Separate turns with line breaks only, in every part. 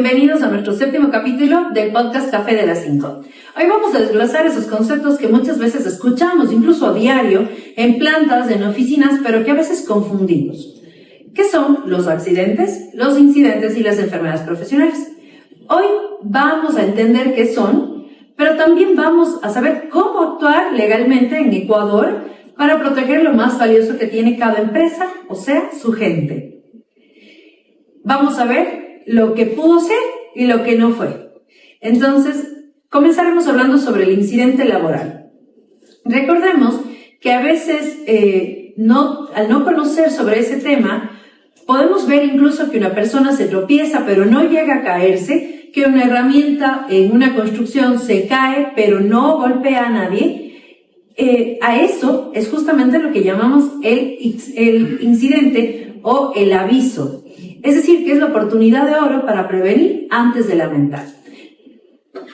bienvenidos a nuestro 7º capítulo del podcast Café de las 5. Hoy vamos a desglosar esos conceptos que muchas veces escuchamos, incluso a diario, en plantas, en oficinas, pero que a veces confundimos. ¿Qué son los accidentes, los incidentes y las enfermedades profesionales? Hoy vamos a entender qué son, pero también vamos a saber cómo actuar legalmente en Ecuador para proteger lo más valioso que tiene cada empresa, o sea, su gente. Vamos a ver lo que pudo ser y lo que no fue. Entonces, comenzaremos hablando sobre el incidente laboral. Recordemos que a veces, al no conocer sobre ese tema, podemos ver incluso que una persona se tropieza pero no llega a caerse, que una herramienta en una construcción se cae pero no golpea a nadie. A eso es justamente lo que llamamos el incidente o el aviso. Es decir, que es la oportunidad de oro para prevenir antes de lamentar.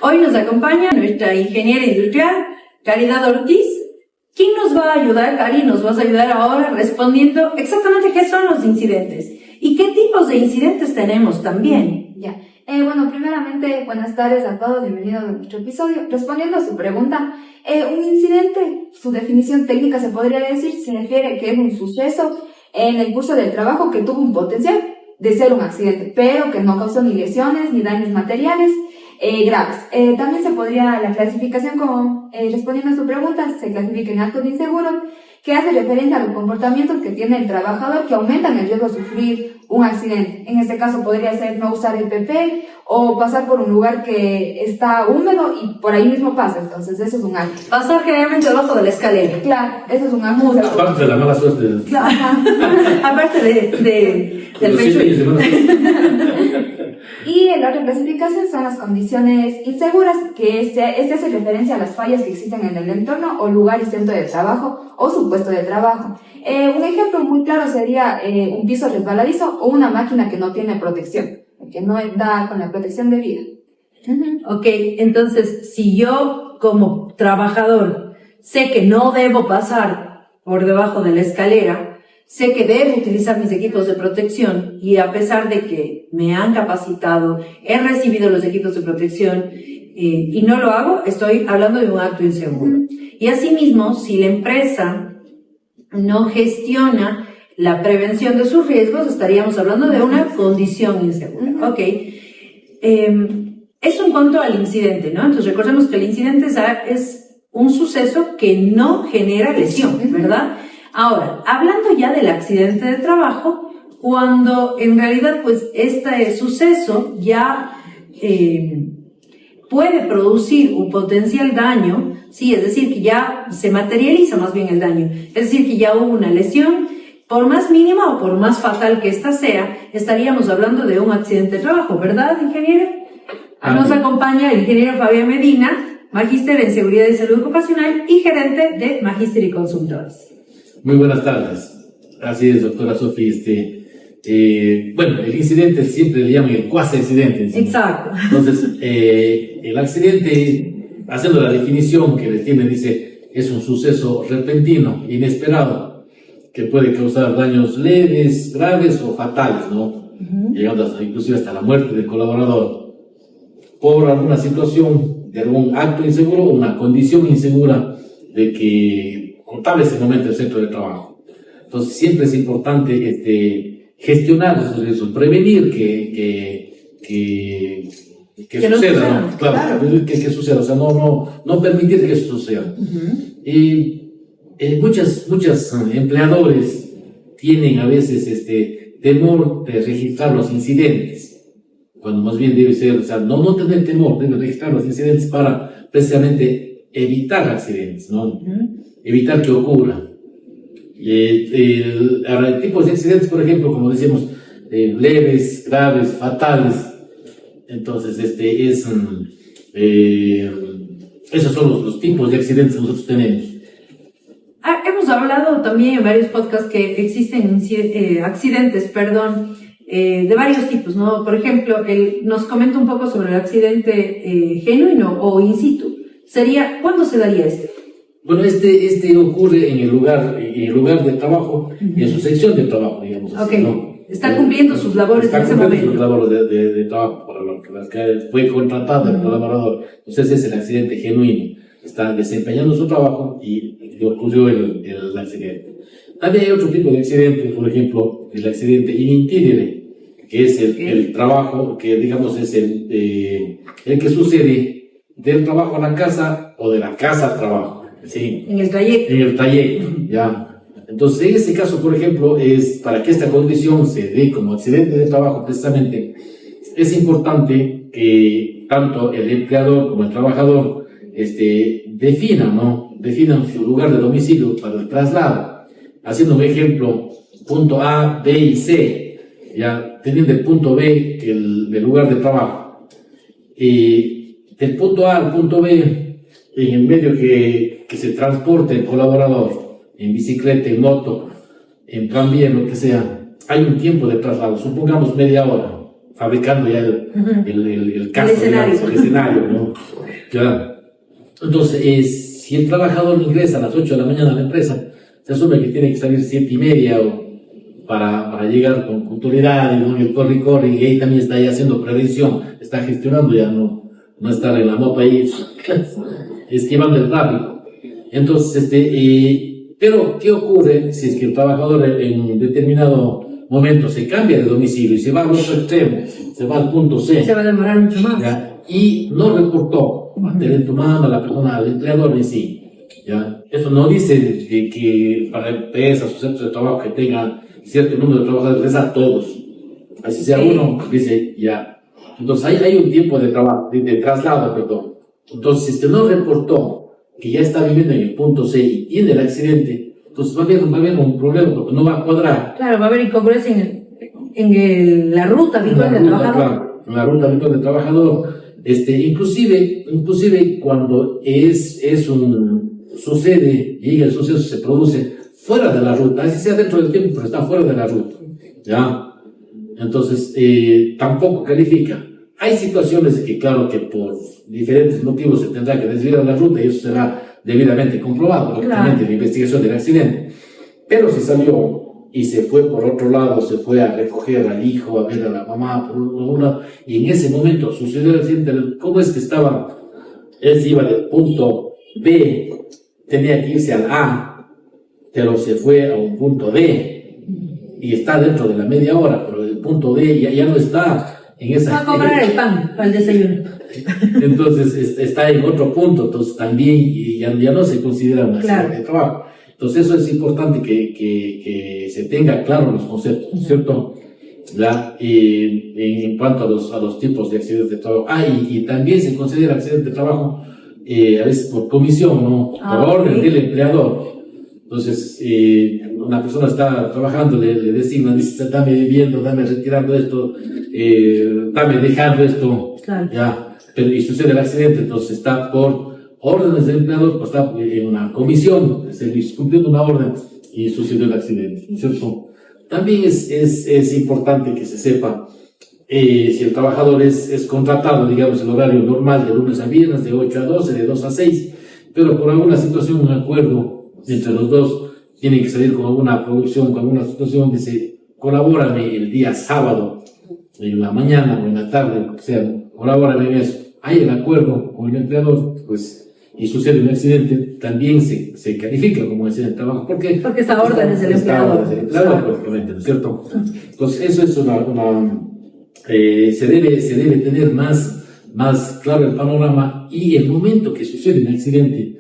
Hoy nos acompaña nuestra ingeniera industrial, Caridad Ortiz. ¿Quién nos va a ayudar, Cari? Nos vas a ayudar ahora respondiendo exactamente qué son los incidentes y qué tipos de incidentes tenemos también.
Ya. Bueno, primeramente, buenas tardes a todos, bienvenidos a nuestro episodio. Respondiendo a su pregunta, un incidente, su definición técnica se podría decir, se refiere que es un suceso en el curso del trabajo que tuvo un potencial de ser un accidente, pero que no causó ni lesiones ni daños materiales graves. También se podría, la clasificación como, respondiendo a su pregunta, se clasifica en actos de inseguro, que hace referencia a los comportamientos que tiene el trabajador que aumentan el riesgo de sufrir un accidente. En este caso podría ser no usar el PP o pasar por un lugar que está húmedo y por ahí mismo pasa. Entonces eso es un acto.
Pasar generalmente debajo de la escalera.
Claro, eso es un acto.
Aparte de la mala suerte.
Claro. Aparte del fecho.
Y la otra clasificación son las condiciones inseguras, que este hace referencia a las fallas que existen en el entorno o lugar y centro de trabajo o su puesto de trabajo. Un ejemplo muy claro sería un piso resbaladizo o una máquina que no tiene protección, que no da con la protección debida.
Ok, entonces, si yo como trabajador sé que no debo pasar por debajo de la escalera, sé que debo utilizar mis equipos de protección y a pesar de que me han capacitado, he recibido los equipos de protección y no lo hago, estoy hablando de un acto inseguro. Y asimismo, si la empresa no gestiona la prevención de sus riesgos, estaríamos hablando de una condición insegura. Ok. Eso en cuanto al incidente, ¿no? Entonces recordemos que el incidente es un suceso que no genera lesión, ¿verdad? Ahora, hablando ya del accidente de trabajo, cuando en realidad pues este suceso ya puede producir un potencial daño, sí, es decir, que ya se materializa más bien el daño, es decir, que ya hubo una lesión, por más mínima o por más fatal que ésta sea, estaríamos hablando de un accidente de trabajo, ¿verdad, ingeniero? Nos acompaña el ingeniero Fabián Medina, magíster en Seguridad y Salud Ocupacional y gerente de Magíster y Consultores.
Muy buenas tardes. Así es, doctora Sofía. Bueno, el incidente siempre le llaman el cuasi-accidente.
Exacto.
Entonces, el accidente, haciendo la definición que le tienen, dice, es un suceso repentino, inesperado, que puede causar daños leves, graves o fatales, ¿no? Llegando inclusive hasta la muerte del colaborador, por alguna situación de algún acto inseguro o una condición insegura de que contable ese momento el centro de trabajo. Entonces siempre es importante gestionar esos riesgos, prevenir que suceda, ¿no? Claro. Que suceda, o sea, no permitir que eso suceda. Y muchos empleadores tienen a veces temor de registrar los incidentes, cuando más bien debe ser, o sea, no tener temor, debe registrar los incidentes para precisamente evitar accidentes, ¿no? Evitar que ocurra. Ahora, tipos de accidentes, por ejemplo, como decíamos, leves, graves, fatales. Entonces, esos son los tipos de accidentes que nosotros tenemos.
Hemos hablado también en varios podcasts que existen accidentes, de varios tipos, ¿no? Por ejemplo, nos comenta un poco sobre el accidente genuino o in situ. ¿Cuándo se daría este?
Bueno, este ocurre en el lugar de trabajo, en su sección de trabajo, digamos así,
okay.
¿no?
Está cumpliendo sus labores en ese momento.
Sus labores de trabajo para las que fue contratado el colaborador. Entonces es el accidente genuino. Está desempeñando su trabajo y le ocurrió el accidente. También hay otro tipo de accidentes, por ejemplo, el accidente ininterine, que es el trabajo que, digamos, es el que sucede del trabajo a la casa o de la casa al trabajo. ¿Sí?
En el trayecto.
En el trayecto, ya. Entonces, en este caso, por ejemplo, es para que esta condición se dé como accidente de trabajo, precisamente, es importante que tanto el empleador como el trabajador definan su lugar de domicilio para el traslado, haciendo un ejemplo, punto A, B y C, ya teniendo el punto B el lugar de trabajo, y del punto A al punto B, en el medio que se transporte el colaborador, en bicicleta, en moto, en tranvía, lo que sea, hay un tiempo de traslado, supongamos media hora, fabricando ya el caso, el escenario, ¿no? Ya. Entonces, si el trabajador ingresa a las 8 de la mañana a la empresa, se asume que tiene que salir 7:30 para llegar con puntualidad, ¿no? El corre, y ahí también está ya haciendo prevención, está gestionando ya, no estar en la moto ahí, esquivando el tráfico. Entonces, pero, ¿qué ocurre si es que el trabajador en determinado momento se cambia de domicilio y se va al otro extremo, se va al punto C?
Se va a demorar mucho más.
¿Ya? Y no reportó al derecho humano, a la persona, al empleador en sí. ¿Ya? Eso no dice que para empresas o centros de trabajo que tengan cierto número de trabajadores, a todos. Así sea uno, dice ya. Entonces hay un tiempo de trabajo, de traslado, perdón. Entonces, si no reportó que ya está viviendo en el punto C y tiene el accidente, entonces va a haber un problema porque no va a cuadrar.
Claro, va a haber incongruencia en la ruta habitual del trabajador.
Claro, en la ruta habitual del trabajador. Inclusive cuando sucede, llega el suceso, se produce fuera de la ruta, así sea dentro del tiempo, pero está fuera de la ruta, ¿ya? Entonces, tampoco califica. Hay situaciones que, claro, que por diferentes motivos se tendrá que desviar de la ruta y eso será debidamente comprobado, lógicamente, en la investigación del accidente. Pero si salió y se fue por otro lado, se fue a recoger al hijo, a ver a la mamá por un lado, y en ese momento sucedió el accidente. ¿Cómo es que estaba? Él se iba del punto B, tenía que irse al A, pero se fue a un punto D, y está dentro de la media hora, pero el punto D ya no está en esa...
Va a comprar el pan para el desayuno.
Entonces está en otro punto, entonces también ya no se considera un accidente de trabajo. Entonces eso es importante que se tenga claro los conceptos, ¿cierto? En cuanto a los tipos de accidentes de trabajo. Y también se considera accidente de trabajo a veces por comisión, ¿no? Por orden del empleador. Entonces, una persona está trabajando, le designan, dice, dame viviendo, dame retirando esto, dame dejando esto,
Claro.
ya. Pero, y sucede el accidente, entonces está por órdenes del empleador, pues está en una comisión, cumpliendo una orden y sucedió el accidente, ¿cierto? También es importante que se sepa si el trabajador es contratado, digamos, el horario normal de lunes a viernes, de 8 a 12, de 2 a 6, pero por alguna situación, un acuerdo entre los dos, tienen que salir con alguna producción, con alguna situación que se colaboran el día sábado, en la mañana o en la tarde, o sea, colaboran en eso. Hay el acuerdo con el empleador, pues, y sucede un accidente, también se califica como accidente de trabajo. Porque
esta orden es del empleador.
Lógicamente, ¿no es cierto? Entonces, eso es se debe tener más claro el panorama y el momento que sucede un accidente,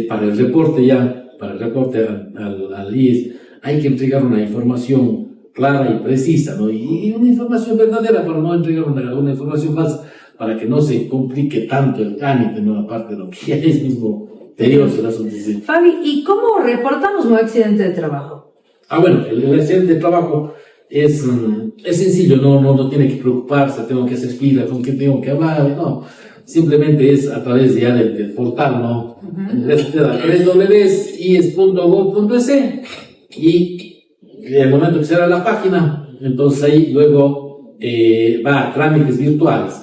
para el reporte al IES, hay que entregar una información clara y precisa, ¿no? Y una información verdadera para no entregar una información más, para que no se complique tanto el trámite, ¿no? Aparte de lo que ya es mismo tedioso el asunto.
Fabi, ¿y cómo reportamos un accidente de trabajo?
Bueno, el accidente de trabajo es sencillo, no tiene que preocuparse, tengo que hacer fila, con quién tengo que hablar, no. Simplemente es a través ya del portal, ¿no? Te da www.ies.gov.es y en el momento que se abra la página, entonces ahí luego va a trámites virtuales.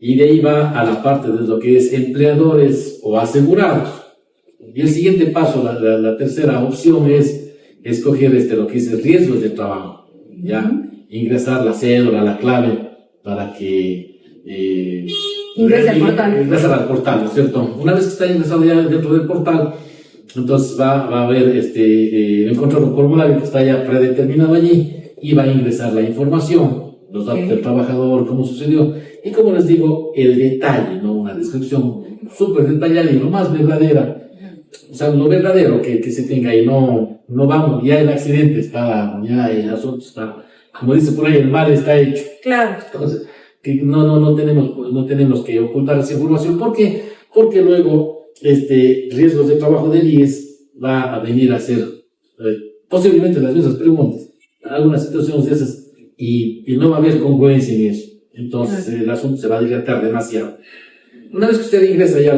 Y de ahí va a la parte de lo que es empleadores o asegurados. Y el siguiente paso, la tercera opción es escoger lo que es riesgos de trabajo. ya ingresar la cédula, la clave, para que
ingrese al portal.
Ingresar al portal, ¿no es cierto? Una vez que está ingresado ya dentro del portal, entonces va a haber encontrar un formulario que está ya predeterminado allí y va a ingresar la información, los datos del trabajador, cómo sucedió, y como les digo, el detalle, ¿no? Una descripción súper detallada y lo más verdadera. O sea, lo verdadero que se tenga ahí, no vamos, ya el accidente está, ya el asunto está, como dice por ahí, el mal está hecho.
Claro.
Entonces, que no tenemos que ocultar esa información, porque luego, riesgos de trabajo del IES va a venir a hacer, posiblemente las mismas preguntas, algunas situaciones de esas, y no va a haber congruencia en eso. Entonces, el asunto se va a dilatar demasiado. Una vez que usted ingresa ya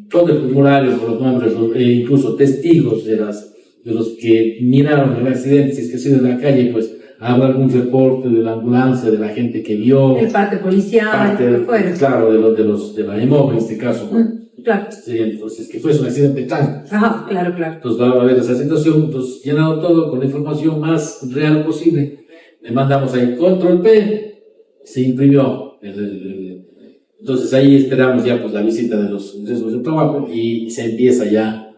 todo el formulario con los nombres, incluso testigos de los que miraron el accidente, si es que ha sido en la calle, pues habrá algún reporte de la ambulancia, de la gente que vio.
El parte policial,
claro, de la EMOV en este caso.
Claro.
Sí, entonces, que fuese un accidente tan.
Ajá, claro.
Entonces va a haber esa situación, entonces llenado todo con la información más real posible. Le mandamos ahí control P, se imprimió. Entonces ahí esperamos ya pues la visita de los riesgos de trabajo y se empieza ya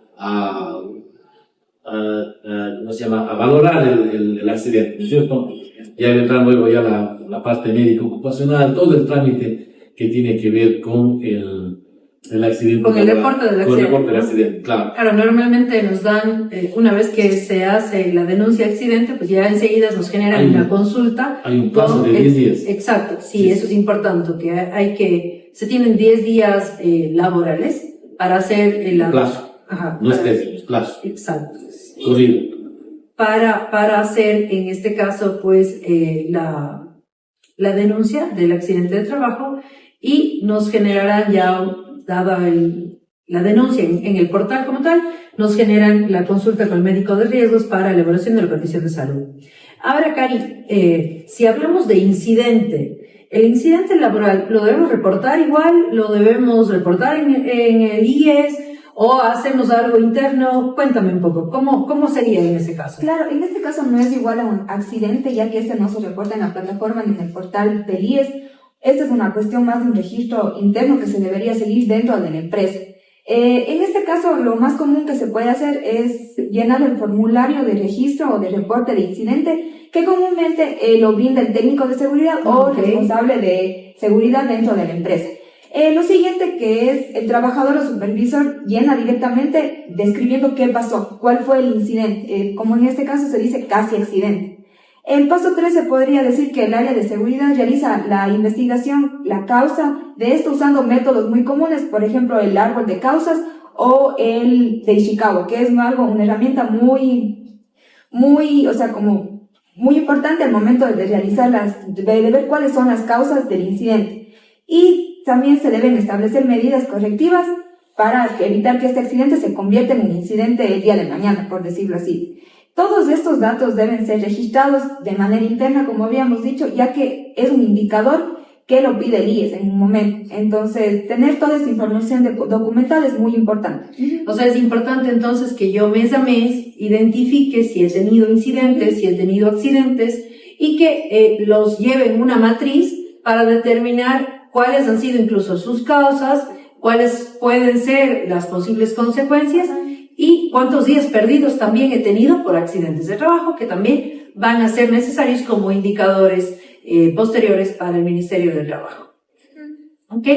¿cómo se llama? A valorar el accidente, ¿no es cierto? Ya vendrá luego ya la parte médica ocupacional, todo el trámite que tiene que ver con el accidente.
Con el reporte del accidente.
Con el reporte del accidente, claro.
Claro, normalmente nos dan, una vez que se hace la denuncia de accidente, pues ya enseguida nos generan una consulta.
Hay un plazo de 10 días.
Exacto, sí, eso es importante, que se tienen 10 días laborales para hacer el
plazo.
Ajá.
No es técnico, es plazo.
Exacto.
Corrido.
Para hacer, en este caso, pues, la denuncia del accidente de trabajo, y nos generarán ya, dada la denuncia en el portal como tal, nos generan la consulta con el médico de riesgos para la evaluación de la condición de salud. Ahora, Cari, si hablamos de incidente, el incidente laboral, ¿lo debemos reportar igual? ¿Lo debemos reportar en el IES? ¿O hacemos algo interno? Cuéntame un poco, ¿cómo sería en ese caso?
Claro, en este caso no es igual a un accidente, ya que no se reporta en la plataforma ni en el portal del IES. Esta es una cuestión más de un registro interno que se debería seguir dentro de la empresa. En este caso, lo más común que se puede hacer es llenar el formulario de registro o de reporte de incidente, que comúnmente lo brinda el técnico de seguridad o responsable de seguridad dentro de la empresa. Lo siguiente, que es el trabajador o supervisor, llena directamente describiendo qué pasó, cuál fue el incidente, como en este caso se dice casi accidente. En paso 3 se podría decir que el área de seguridad realiza la investigación, la causa de esto usando métodos muy comunes, por ejemplo el árbol de causas o el de Ishikawa, que es una herramienta muy importante al momento de realizar de ver cuáles son las causas del incidente. Y también se deben establecer medidas correctivas para evitar que este accidente se convierta en un incidente el día de mañana, por decirlo así. Todos estos datos deben ser registrados de manera interna, como habíamos dicho, ya que es un indicador que lo pide el IES en un momento. Entonces, tener toda esta información documentada es muy importante.
O sea, es importante entonces que yo mes a mes identifique si he tenido incidentes, si he tenido accidentes, y que los lleve en una matriz para determinar cuáles han sido incluso sus causas, cuáles pueden ser las posibles consecuencias, y cuántos días perdidos también he tenido por accidentes de trabajo, que también van a ser necesarios como indicadores posteriores para el Ministerio del Trabajo. ¿Ok?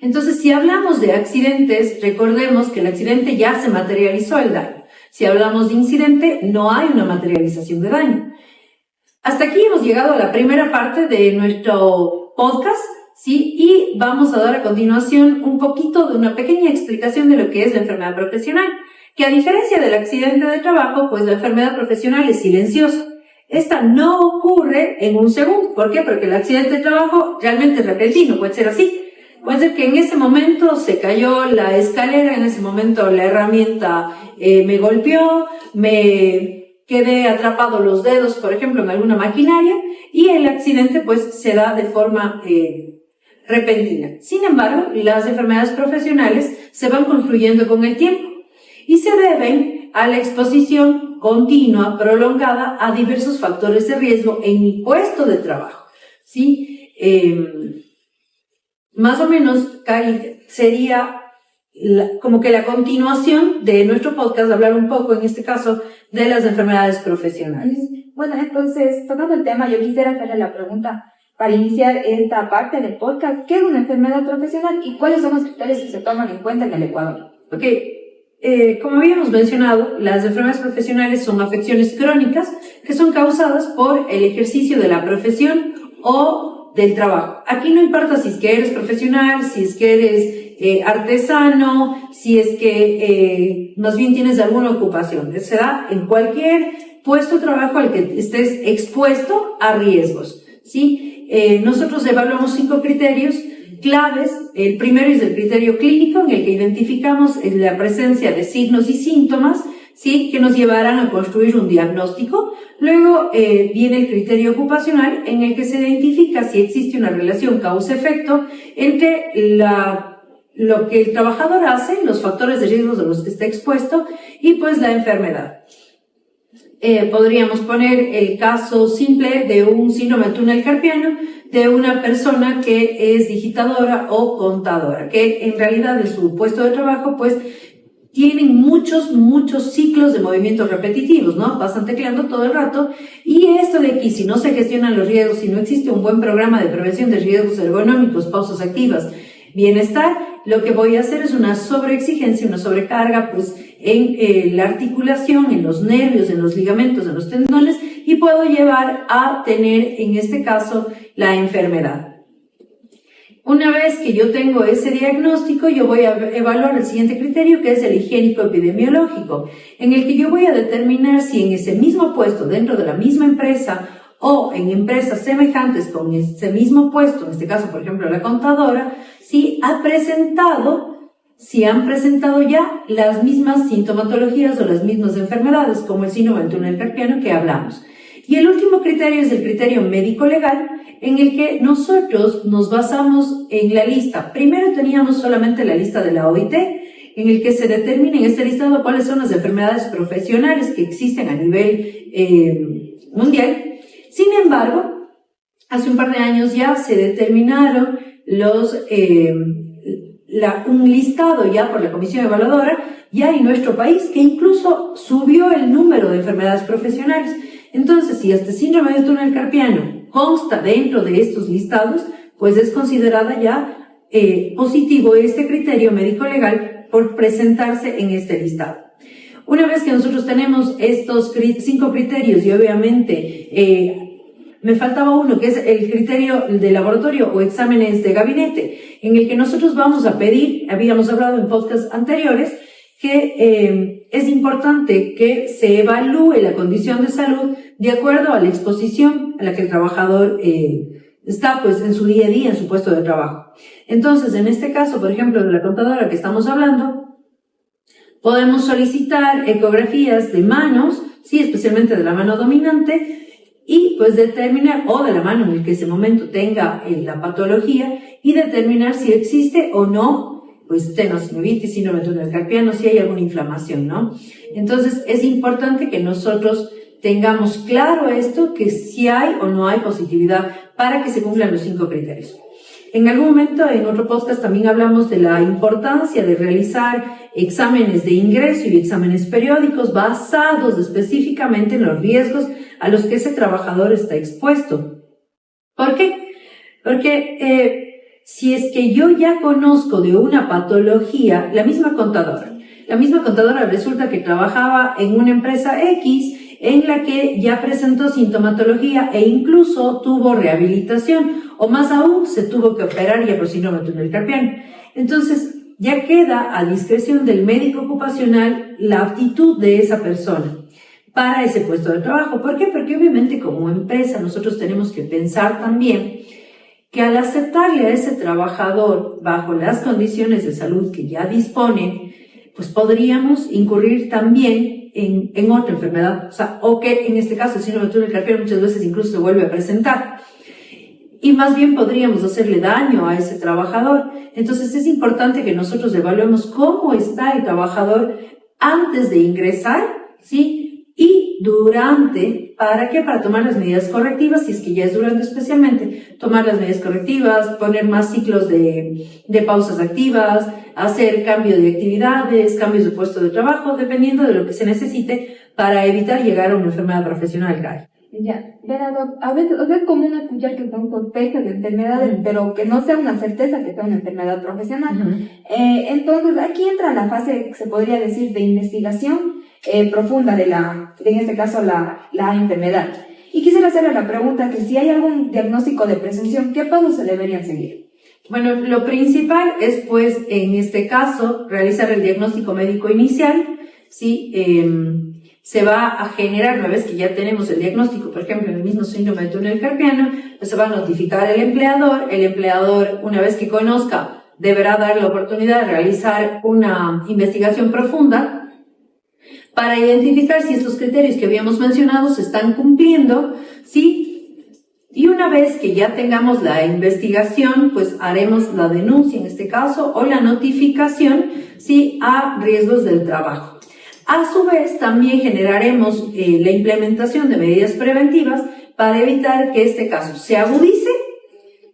Entonces, si hablamos de accidentes, recordemos que el accidente ya se materializó el daño. Si hablamos de incidente, no hay una materialización de daño. Hasta aquí hemos llegado a la primera parte de nuestro podcast, ¿sí? Y vamos a dar a continuación un poquito de una pequeña explicación de lo que es la enfermedad profesional, que a diferencia del accidente de trabajo, pues la enfermedad profesional es silenciosa. Esta no ocurre en un segundo. ¿Por qué? Porque el accidente de trabajo realmente es repentino, puede ser así. Puede ser que en ese momento se cayó la escalera, en ese momento la herramienta me golpeó, me quedé atrapado los dedos, por ejemplo, en alguna maquinaria, y el accidente pues se da de forma repentina. Sin embargo, las enfermedades profesionales se van construyendo con el tiempo y se deben a la exposición continua, prolongada a diversos factores de riesgo en mi puesto de trabajo, ¿sí? Más o menos, Cari, sería como que la continuación de nuestro podcast, hablar un poco, en este caso, de las enfermedades profesionales.
Bueno, entonces, tocando el tema, yo quisiera hacerle la pregunta para iniciar esta parte del podcast. ¿Qué es una enfermedad profesional y cuáles son los criterios que se toman en cuenta en el Ecuador?
Ok, como habíamos mencionado, las enfermedades profesionales son afecciones crónicas que son causadas por el ejercicio de la profesión o del trabajo. Aquí no importa si es que eres profesional, si es que eres artesano, si es que más bien tienes alguna ocupación. Se da en cualquier puesto de trabajo al que estés expuesto a riesgos, ¿sí? Nosotros evaluamos 5 criterios claves. El primero es el criterio clínico, en el que identificamos la presencia de signos y síntomas, ¿sí?, que nos llevarán a construir un diagnóstico. Luego viene el criterio ocupacional, en el que se identifica si existe una relación causa-efecto entre lo que el trabajador hace, los factores de riesgo a los que está expuesto, y pues la enfermedad. Podríamos poner el caso simple de un síndrome del túnel carpiano, de una persona que es digitadora o contadora, que en realidad en su puesto de trabajo pues tienen muchos ciclos de movimientos repetitivos, ¿no? Pasan tecleando todo el rato, y esto de aquí, si no se gestionan los riesgos, si no existe un buen programa de prevención de riesgos ergonómicos, pausas activas, bienestar, lo que voy a hacer es una sobreexigencia, una sobrecarga, pues, en la articulación, en los nervios, en los ligamentos, en los tendones, y puedo llevar a tener, en este caso, la enfermedad. Una vez que yo tengo ese diagnóstico, yo voy a evaluar el siguiente criterio, que es el higiénico epidemiológico, en el que yo voy a determinar si en ese mismo puesto, dentro de la misma empresa, o en empresas semejantes con ese mismo puesto, en este caso, por ejemplo, la contadora, si han presentado ya las mismas sintomatologías o las mismas enfermedades, como el síndrome del túnel carpiano que hablamos. Y el último criterio es el criterio médico-legal, en el que nosotros nos basamos en la lista. Primero teníamos solamente la lista de la OIT, en el que se determina en este listado cuáles son las enfermedades profesionales que existen a nivel mundial. Sin embargo, hace un par de años ya se determinaron un listado ya por la Comisión Evaluadora, ya en nuestro país, que incluso subió el número de enfermedades profesionales. Entonces, si este síndrome del túnel carpiano consta dentro de estos listados, pues es considerada ya positivo este criterio médico-legal por presentarse en este listado. Una vez que nosotros tenemos estos 5 criterios, y obviamente me faltaba uno, que es el criterio de laboratorio o exámenes de gabinete, en el que nosotros vamos a pedir, habíamos hablado en podcasts anteriores, que es importante que se evalúe la condición de salud de acuerdo a la exposición a la que el trabajador está pues en su día a día, en su puesto de trabajo. Entonces, en este caso, por ejemplo, de la contadora que estamos hablando, podemos solicitar ecografías de manos, sí, especialmente de la mano dominante, y pues determinar, o de la mano en el que ese momento tenga la patología, y determinar si existe o no pues tenosinovitis, síndrome del túnel carpiano, si hay alguna inflamación, ¿no? Entonces, es importante que nosotros tengamos claro esto, que si hay o no hay positividad para que se cumplan los 5 criterios. En algún momento, en otro podcast, también hablamos de la importancia de realizar exámenes de ingreso y exámenes periódicos basados específicamente en los riesgos a los que ese trabajador está expuesto. ¿Por qué? Porque si es que yo ya conozco de una patología, la misma contadora resulta que trabajaba en una empresa X en la que ya presentó sintomatología e incluso tuvo rehabilitación, o más aún, se tuvo que operar ya por síndrome del túnel carpiano. Entonces, ya queda a discreción del médico ocupacional la aptitud de esa persona para ese puesto de trabajo. ¿Por qué? Porque obviamente como empresa nosotros tenemos que pensar también que al aceptarle a ese trabajador bajo las condiciones de salud que ya dispone, pues podríamos incurrir también en otra enfermedad, o que en este caso el síndrome del túnel carpiano muchas veces incluso se vuelve a presentar, y más bien podríamos hacerle daño a ese trabajador. Entonces es importante que nosotros evaluemos cómo está el trabajador antes de ingresar, ¿sí? Y durante, ¿para qué? Para tomar las medidas correctivas, si es que ya es durante especialmente, tomar las medidas correctivas, poner más ciclos de pausas activas, hacer cambio de actividades, cambios de puesto de trabajo, dependiendo de lo que se necesite para evitar llegar a una enfermedad profesional grave.
Ya, verá, a veces es común escuchar que son sospechas de enfermedades, pero que no sea una certeza que sea una enfermedad profesional. Entonces, aquí entra la fase, se podría decir, de investigación profunda en este caso, la enfermedad. Y quisiera hacerle la pregunta que si hay algún diagnóstico de presunción, ¿qué pasos se deberían seguir?
Bueno, lo principal es, pues, en este caso, realizar el diagnóstico médico inicial, ¿sí? Se va a generar, una vez que ya tenemos el diagnóstico, por ejemplo, en el mismo síndrome del túnel carpiano, pues se va a notificar al empleador, una vez que conozca, deberá dar la oportunidad de realizar una investigación profunda para identificar si estos criterios que habíamos mencionado se están cumpliendo, ¿sí? Y una vez que ya tengamos la investigación, pues haremos la denuncia en este caso o la notificación, ¿sí? A riesgos del trabajo. A su vez, también generaremos la implementación de medidas preventivas para evitar que este caso se agudice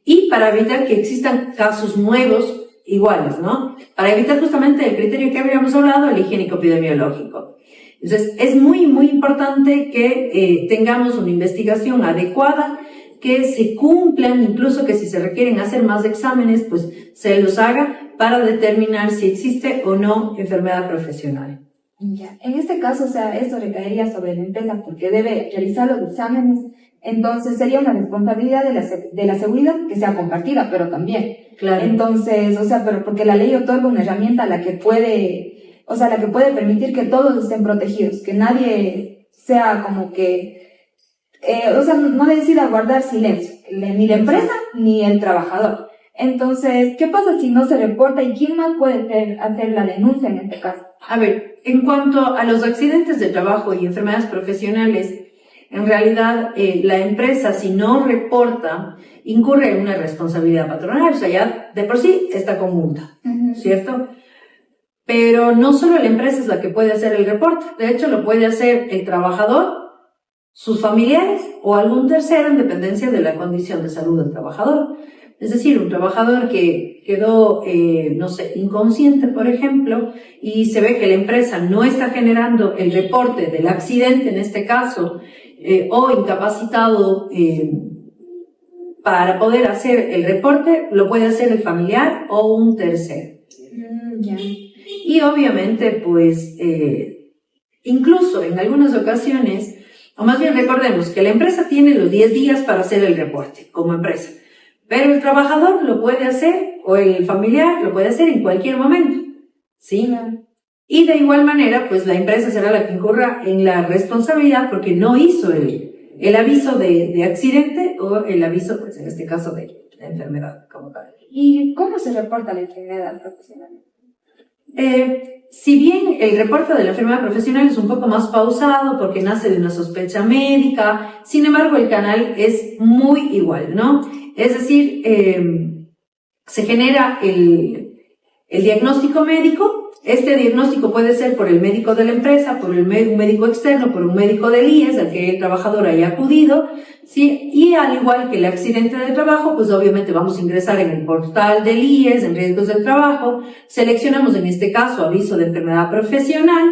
y para evitar que existan casos nuevos iguales, ¿no? Para evitar justamente el criterio que habíamos hablado, el higiénico epidemiológico. Entonces, es muy, muy importante que tengamos una investigación adecuada, que se cumplan, incluso que si se requieren hacer más exámenes, pues se los haga para determinar si existe o no enfermedad profesional.
Ya. En este caso, o sea, esto recaería sobre la empresa porque debe realizar los exámenes, entonces sería una responsabilidad de la seguridad que sea compartida, pero también.
Claro.
Entonces, o sea, pero porque la ley otorga una herramienta a la que puede permitir que todos estén protegidos, que nadie sea como que, o sea, no decida guardar silencio, ni la empresa ni el trabajador. Entonces, ¿qué pasa si no se reporta y quién más puede hacer la denuncia en este caso?
A ver, en cuanto a los accidentes de trabajo y enfermedades profesionales, en realidad la empresa, si no reporta, incurre en una responsabilidad patronal, o sea, ya de por sí está con multa, ¿cierto? Pero no solo la empresa es la que puede hacer el reporte, de hecho lo puede hacer el trabajador, sus familiares o algún tercero en dependencia de la condición de salud del trabajador. Es decir, un trabajador que quedó, inconsciente, por ejemplo, y se ve que la empresa no está generando el reporte del accidente, en este caso, o incapacitado para poder hacer el reporte, lo puede hacer el familiar o un tercero.
Ya.
Y obviamente, pues, incluso en algunas ocasiones, o más bien recordemos que la empresa tiene los 10 días para hacer el reporte como empresa. Pero el trabajador lo puede hacer, o el familiar lo puede hacer en cualquier momento, ¿sí? Y de igual manera, pues la empresa será la que incurra en la responsabilidad porque no hizo el aviso de accidente o el aviso, pues en este caso, de la enfermedad como tal.
¿Y cómo se reporta la enfermedad profesional?
Si bien el reporte de la enfermedad profesional es un poco más pausado porque nace de una sospecha médica, sin embargo el canal es muy igual, ¿no? Es decir, se genera el diagnóstico médico. Este diagnóstico puede ser por el médico de la empresa, por un médico externo, por un médico del IES al que el trabajador haya acudido, ¿sí? Y al igual que el accidente de trabajo, pues obviamente vamos a ingresar en el portal del IES, en riesgos del trabajo, seleccionamos en este caso aviso de enfermedad profesional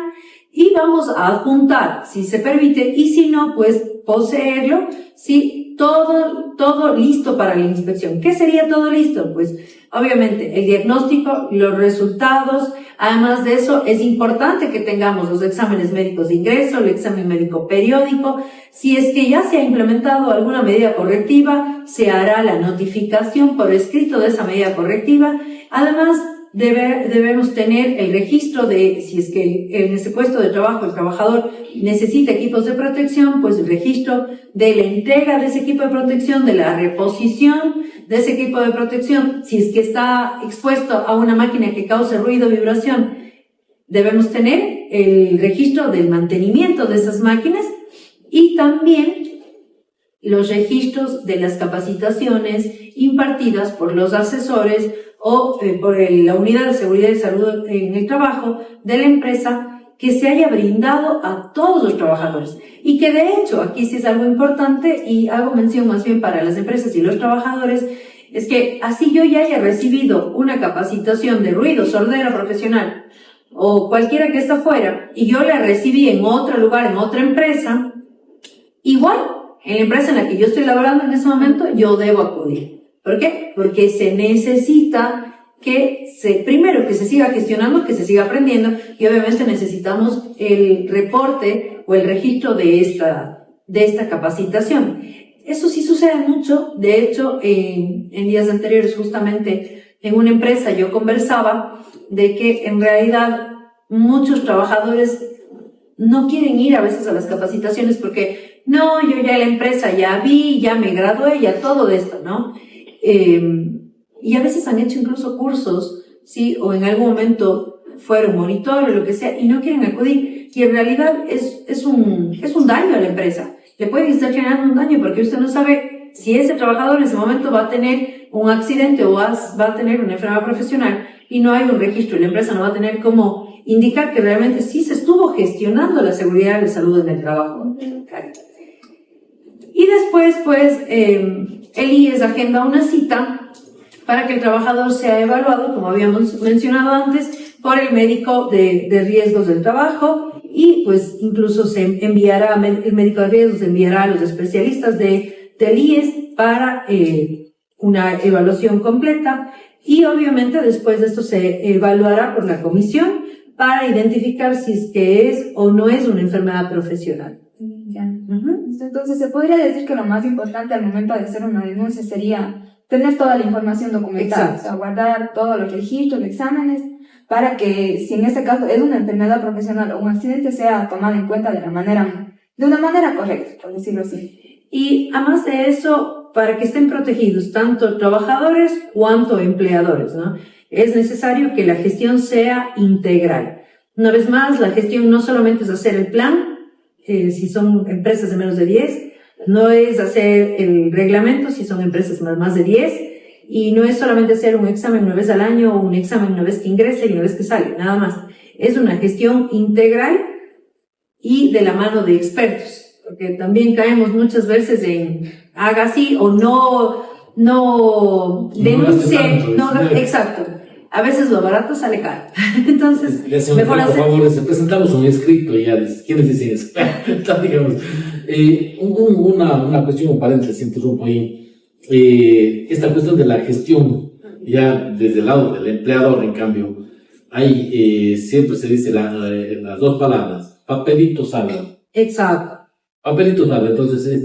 y vamos a adjuntar, si se permite, y si no, pues poseerlo, ¿sí? Todo listo para la inspección. ¿Qué sería todo listo? Pues obviamente el diagnóstico, los resultados. Además de eso, es importante que tengamos los exámenes médicos de ingreso, el examen médico periódico. Si es que ya se ha implementado alguna medida correctiva, se hará la notificación por escrito de esa medida correctiva. Además, debemos tener el registro de, si es que en ese puesto de trabajo el trabajador necesita equipos de protección, pues el registro de la entrega de ese equipo de protección, de la reposición de ese equipo de protección. Si es que está expuesto a una máquina que cause ruido o vibración, debemos tener el registro del mantenimiento de esas máquinas y también los registros de las capacitaciones impartidas por los asesores o por la unidad de seguridad y salud en el trabajo de la empresa que se haya brindado a todos los trabajadores. Y que de hecho, aquí sí es algo importante y hago mención más bien para las empresas y los trabajadores, es que así yo ya haya recibido una capacitación de ruido, sordera profesional o cualquiera que está afuera y yo la recibí en otro lugar, en otra empresa, igual, en la empresa en la que yo estoy laborando en ese momento, yo debo acudir. ¿Por qué? Porque se necesita primero que se siga gestionando, que se siga aprendiendo y obviamente necesitamos el reporte o el registro de esta capacitación. Eso sí sucede mucho. De hecho, en días anteriores justamente en una empresa yo conversaba de que en realidad muchos trabajadores no quieren ir a veces a las capacitaciones porque no, yo ya en la empresa ya vi, ya me gradué, ya todo de esto, ¿no? Y a veces han hecho incluso cursos, ¿sí? O en algún momento fueron monitores o lo que sea, y no quieren acudir. Y en realidad es un daño a la empresa. Le puede estar generando un daño porque usted no sabe si ese trabajador en ese momento va a tener un accidente o va a tener una enfermedad profesional y no hay un registro y la empresa no va a tener cómo indicar que realmente sí se estuvo gestionando la seguridad y la salud en el trabajo. Y después, pues, el IES agenda una cita para que el trabajador sea evaluado, como habíamos mencionado antes, por el médico de riesgos del trabajo y pues incluso el médico de riesgos enviará a los especialistas del IES para una evaluación completa y obviamente después de esto se evaluará por la comisión para identificar si es que es o no es una enfermedad profesional.
Ya. Entonces se podría decir que lo más importante al momento de hacer una denuncia sería tener toda la información documentada, o sea, guardar todos los registros, los exámenes, para que si en este caso es una enfermedad profesional o un accidente sea tomado en cuenta de una manera correcta, por decirlo así.
Y además de eso, para que estén protegidos tanto trabajadores cuanto empleadores, ¿no? Es necesario que la gestión sea integral. Una vez más, la gestión no solamente es hacer el plan, si son empresas de menos de 10, no es hacer el reglamento si son empresas más de 10, y no es solamente hacer un examen una vez al año o un examen una vez que ingresa y una vez que sale, nada más. Es una gestión integral y de la mano de expertos, porque también caemos muchas veces en haga así o no denuncie, exacto. A veces lo barato sale caro. Entonces,
mejor hacer. Por favor, presentamos un escrito y ya, ¿quiénes dicen expertos? Digamos, una cuestión, un paréntesis, interrumpo ahí. Esta cuestión de la gestión, ya desde el lado del empleador, en cambio, hay, siempre se dice las dos palabras, papelito salva.
Exacto.
Papelito salva. Entonces,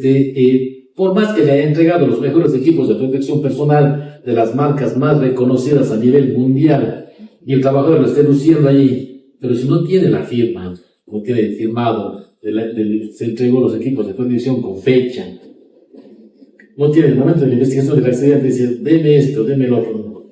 por más que le haya entregado los mejores equipos de protección personal de las marcas más reconocidas a nivel mundial y el trabajador lo esté luciendo allí, pero si no tiene la firma, no tiene firmado, se entregó los equipos de protección con fecha, no tiene el momento de la investigación del accidente, dice, deme esto, deme lo otro,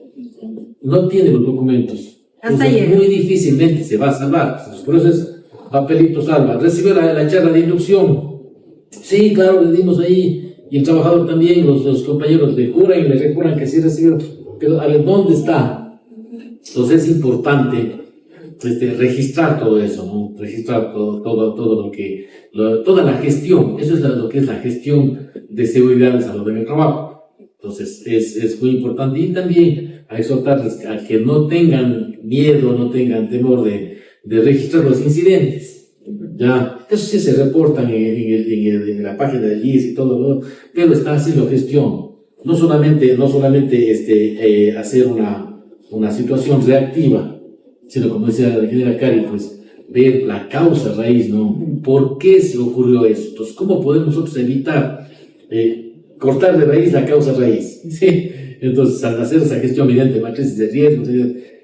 no tiene los documentos, entonces muy difícilmente se va a salvar. Por eso es papelito salva. Recibió la charla de inducción, sí, claro, le dimos ahí. Y el trabajador también, los compañeros le juran y le recuran que sí recibieron, pero a ver, ¿dónde está? Entonces es importante registrar todo eso, ¿no? Registrar todo lo que, toda la gestión, eso es lo que es la gestión de seguridad de salud en el trabajo. Entonces es muy importante y también a exhortarles a que no tengan miedo, no tengan temor de registrar los incidentes. Ya, eso sí se reportan en la página del IES y todo, ¿no? Pero está haciendo gestión. No solamente hacer una situación reactiva, sino como decía la ingeniera Cari, pues ver la causa raíz, ¿no? ¿Por qué se ocurrió eso? Entonces, ¿cómo podemos nosotros evitar cortar de raíz la causa raíz? ¿Sí? Entonces, al hacer esa gestión mediante matrices de riesgo,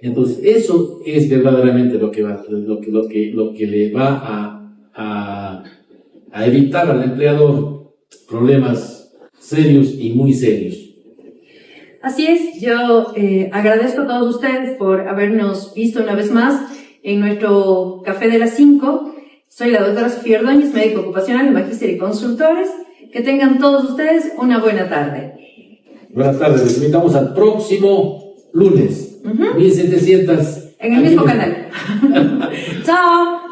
entonces eso es verdaderamente lo que le va a evitar al empleador problemas serios y muy serios.
Así es, yo agradezco a todos ustedes por habernos visto una vez más en nuestro Café de las 5. Soy la doctora Sofía Ordóñez, médico ocupacional, magíster y consultores. Que tengan todos ustedes una buena tarde.
Buenas tardes, les invitamos al próximo lunes, 1700.
En el mismo canal. Chao.